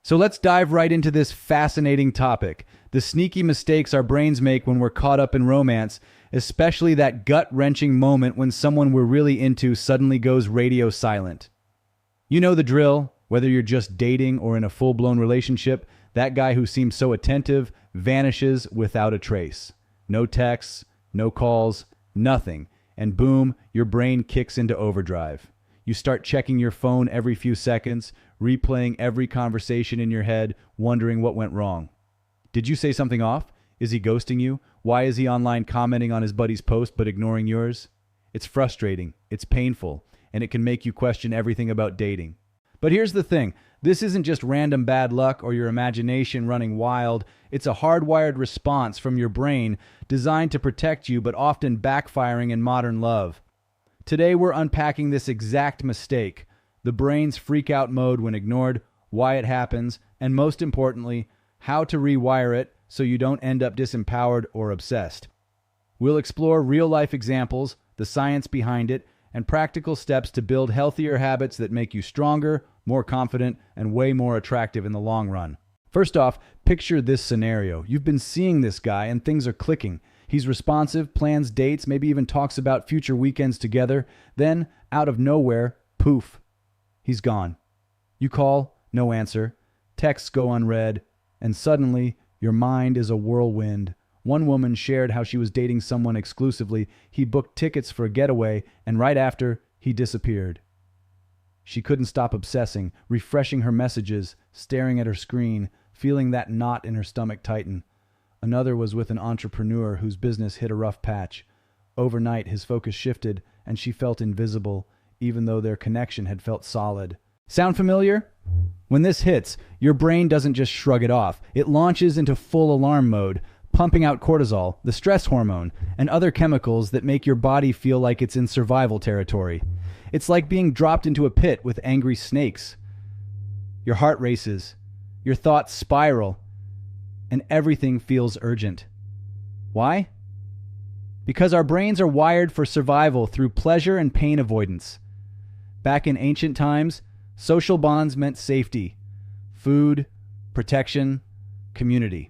So let's dive right into this fascinating topic. The sneaky mistakes our brains make when we're caught up in romance, especially that gut-wrenching moment when someone we're really into suddenly goes radio silent. You know the drill, whether you're just dating or in a full-blown relationship, that guy who seems so attentive vanishes without a trace. No texts, no calls, nothing. And boom, your brain kicks into overdrive. You start checking your phone every few seconds, replaying every conversation in your head, wondering what went wrong. Did you say something off? Is he ghosting you? Why is he online commenting on his buddy's post but ignoring yours? It's frustrating, it's painful, and it can make you question everything about dating. But here's the thing. This isn't just random bad luck or your imagination running wild. It's a hardwired response from your brain designed to protect you but often backfiring in modern love. Today we're unpacking this exact mistake, the brain's freak-out mode when ignored, why it happens, and most importantly, how to rewire it so you don't end up disempowered or obsessed. We'll explore real-life examples, the science behind it, and practical steps to build healthier habits that make you stronger, more confident, and way more attractive in the long run. First off, picture this scenario. You've been seeing this guy and things are clicking. He's responsive, plans dates, maybe even talks about future weekends together. Then, out of nowhere, poof, he's gone. You call, no answer. Texts go unread, and suddenly, your mind is a whirlwind. One woman shared how she was dating someone exclusively. He booked tickets for a getaway, and right after, he disappeared. She couldn't stop obsessing, refreshing her messages, staring at her screen, feeling that knot in her stomach tighten. Another was with an entrepreneur whose business hit a rough patch. Overnight, his focus shifted, and she felt invisible, even though their connection had felt solid. Sound familiar? When this hits, your brain doesn't just shrug it off. It launches into full alarm mode, pumping out cortisol, the stress hormone, and other chemicals that make your body feel like it's in survival territory. It's like being dropped into a pit with angry snakes. Your heart races, your thoughts spiral, and everything feels urgent. Why? Because our brains are wired for survival through pleasure and pain avoidance. Back in ancient times, social bonds meant safety, food, protection, community.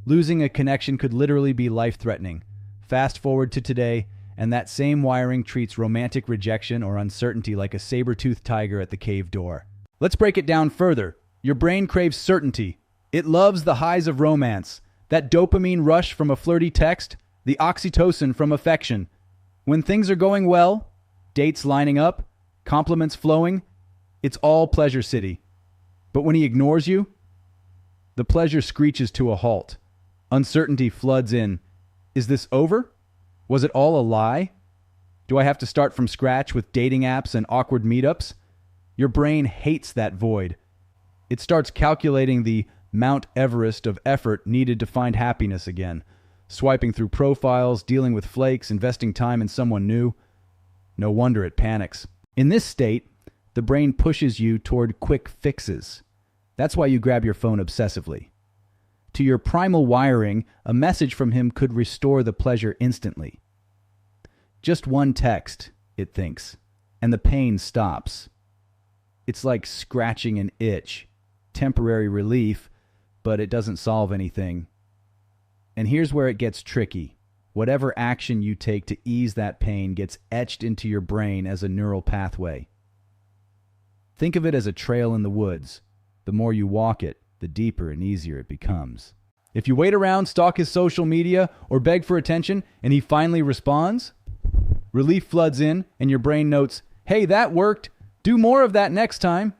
Losing a connection could literally be life-threatening. Fast forward to today, and that same wiring treats romantic rejection or uncertainty like a saber-toothed tiger at the cave door. Let's break it down further. Your brain craves certainty. It loves the highs of romance, that dopamine rush from a flirty text, the oxytocin from affection. When things are going well, dates lining up, compliments flowing, it's all pleasure city. But when he ignores you, the pleasure screeches to a halt. Uncertainty floods in. Is this over? Was it all a lie? Do I have to start from scratch with dating apps and awkward meetups? Your brain hates that void. It starts calculating the Mount Everest of effort needed to find happiness again. Swiping through profiles, dealing with flakes, investing time in someone new. No wonder it panics. In this state, the brain pushes you toward quick fixes. That's why you grab your phone obsessively. To your primal wiring, a message from him could restore the pleasure instantly. Just one text, it thinks, and the pain stops. It's like scratching an itch. Temporary relief, but it doesn't solve anything. And here's where it gets tricky. Whatever action you take to ease that pain gets etched into your brain as a neural pathway. Think of it as a trail in the woods. The more you walk it, the deeper and easier it becomes. If you wait around, stalk his social media, or beg for attention, and he finally responds, relief floods in, and your brain notes, hey, that worked. Do more of that next time.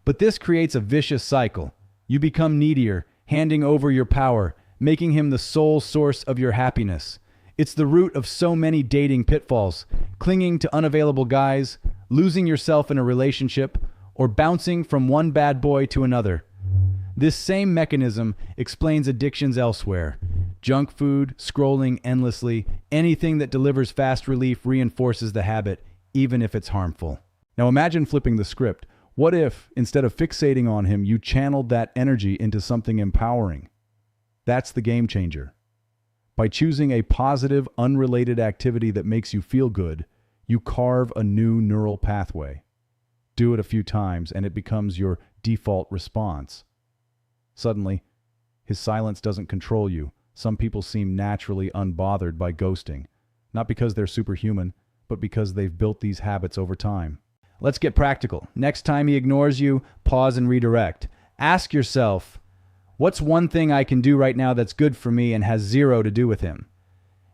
But this creates a vicious cycle. You become needier, handing over your power, making him the sole source of your happiness. It's the root of so many dating pitfalls, clinging to unavailable guys, losing yourself in a relationship, or bouncing from one bad boy to another. This same mechanism explains addictions elsewhere. Junk food, scrolling endlessly, anything that delivers fast relief reinforces the habit, even if it's harmful. Now imagine flipping the script. What if, instead of fixating on him, you channeled that energy into something empowering? That's the game changer. By choosing a positive, unrelated activity that makes you feel good, you carve a new neural pathway. Do it a few times, and it becomes your default response. Suddenly, his silence doesn't control you. Some people seem naturally unbothered by ghosting, not because they're superhuman, but because they've built these habits over time. Let's get practical. Next time he ignores you, pause and redirect. Ask yourself, what's one thing I can do right now that's good for me and has zero to do with him?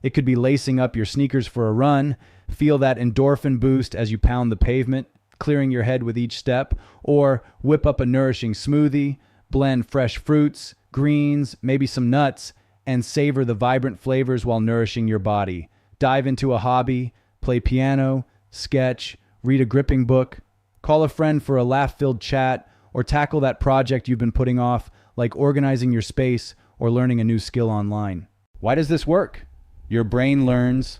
It could be lacing up your sneakers for a run, feel that endorphin boost as you pound the pavement, clearing your head with each step, or whip up a nourishing smoothie, blend fresh fruits, greens, maybe some nuts, and savor the vibrant flavors while nourishing your body. Dive into a hobby, play piano, sketch, read a gripping book, call a friend for a laugh-filled chat, or tackle that project you've been putting off, like organizing your space or learning a new skill online. Why does this work? Your brain learns,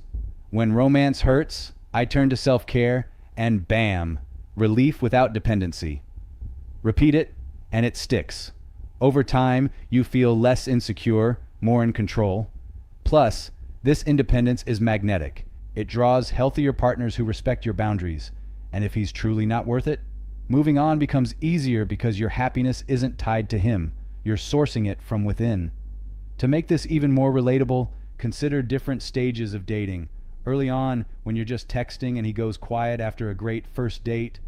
when romance hurts, I turn to self-care, and bam, relief without dependency. Repeat it, and it sticks. Over time, you feel less insecure, more in control. Plus, this independence is magnetic. It draws healthier partners who respect your boundaries. And if he's truly not worth it, moving on becomes easier because your happiness isn't tied to him. You're sourcing it from within. To make this even more relatable, consider different stages of dating. Early on, when you're just texting and he goes quiet after a great first date,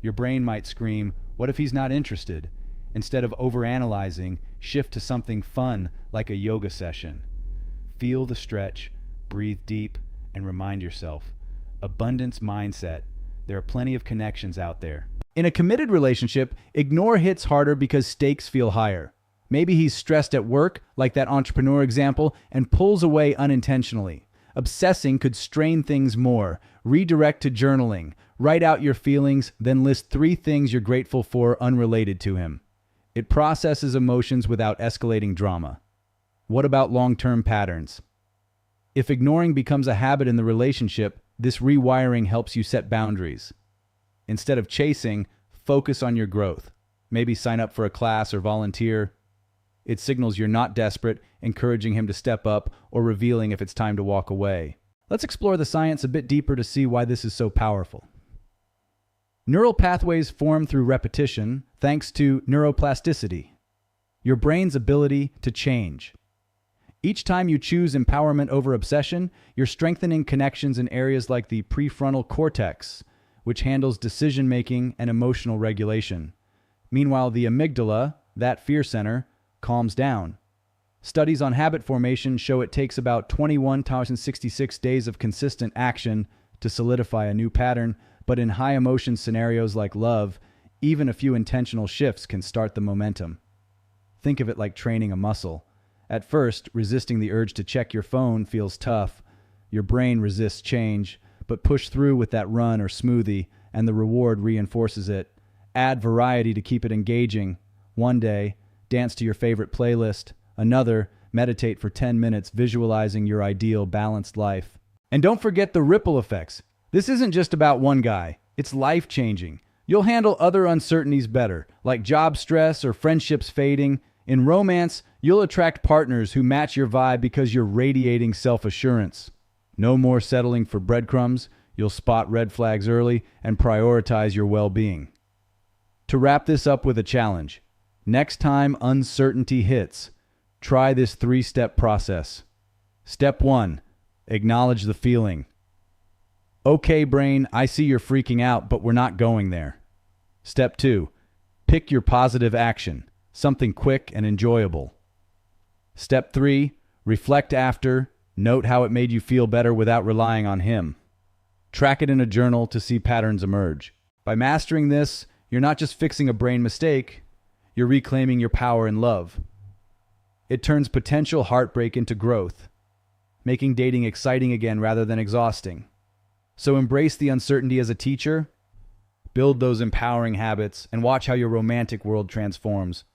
your brain might scream, "What if he's not interested?" Instead of overanalyzing, shift to something fun like a yoga session. Feel the stretch, breathe deep, and remind yourself, abundance mindset. There are plenty of connections out there. In a committed relationship, ignore hits harder because stakes feel higher. Maybe he's stressed at work, like that entrepreneur example, and pulls away unintentionally. Obsessing could strain things more. Redirect to journaling. Write out your feelings, then list 3 things you're grateful for unrelated to him. It processes emotions without escalating drama. What about long-term patterns? If ignoring becomes a habit in the relationship, this rewiring helps you set boundaries. Instead of chasing, focus on your growth. Maybe sign up for a class or volunteer. It signals you're not desperate, encouraging him to step up, or revealing if it's time to walk away. Let's explore the science a bit deeper to see why this is so powerful. Neural pathways form through repetition thanks to neuroplasticity, your brain's ability to change. Each time you choose empowerment over obsession, you're strengthening connections in areas like the prefrontal cortex, which handles decision-making and emotional regulation. Meanwhile, the amygdala, that fear center, calms down. Studies on habit formation show it takes about 21,066 days of consistent action to solidify a new pattern, but in high emotion scenarios like love, even a few intentional shifts can start the momentum. Think of it like training a muscle. At first, resisting the urge to check your phone feels tough. Your brain resists change, but push through with that run or smoothie, and the reward reinforces it. Add variety to keep it engaging. One day, dance to your favorite playlist. Another, meditate for 10 minutes visualizing your ideal balanced life. And don't forget the ripple effects. This isn't just about one guy. It's life-changing. You'll handle other uncertainties better, like job stress or friendships fading. In romance, you'll attract partners who match your vibe because you're radiating self-assurance. No more settling for breadcrumbs. You'll spot red flags early and prioritize your well-being. To wrap this up with a challenge, next time uncertainty hits, try this 3-step process. Step 1, acknowledge the feeling. Okay, brain, I see you're freaking out, but we're not going there. Step 2, pick your positive action, something quick and enjoyable. Step 3, reflect after, note how it made you feel better without relying on him. Track it in a journal to see patterns emerge. By mastering this, you're not just fixing a brain mistake, you're reclaiming your power and love. It turns potential heartbreak into growth, making dating exciting again rather than exhausting. So embrace the uncertainty as a teacher, build those empowering habits, and watch how your romantic world transforms.